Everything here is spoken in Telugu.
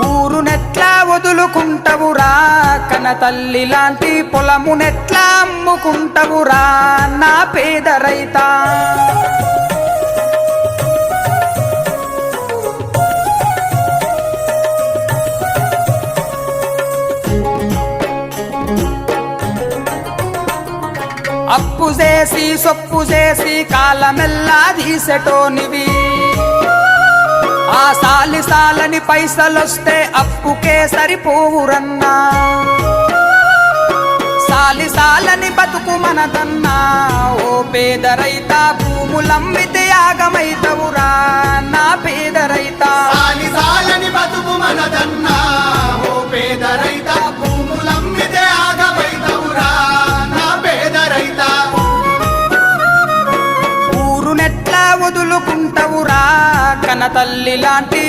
ఊరునెట్లా వదులుకుంటవురా కన తల్లి లాంటి పొలమునెట్లా అమ్ముకుంటవురా నా పేద రైతా. అప్పు చేసి సొప్పు చేసి కాలమెల్లా తీసెటోనివి, ఆ సాలి సాలని పైసలొస్తే అప్పుకే సరిపోవురన్నా. సాలి సాలని బతుకు మనదన్నా ఓ పేద రైతా, భూములమ్మితే యాగమైతవురా నా పేద రైతా. సాలి సాలని బతుకు మనదన్నా ఓ పేద రైతా, భూములమ్మితే యాగమైతవురా నా పేద రైతా. ఊరునెట్లా వదులుకుంటవురా కన తల్లి లాంటి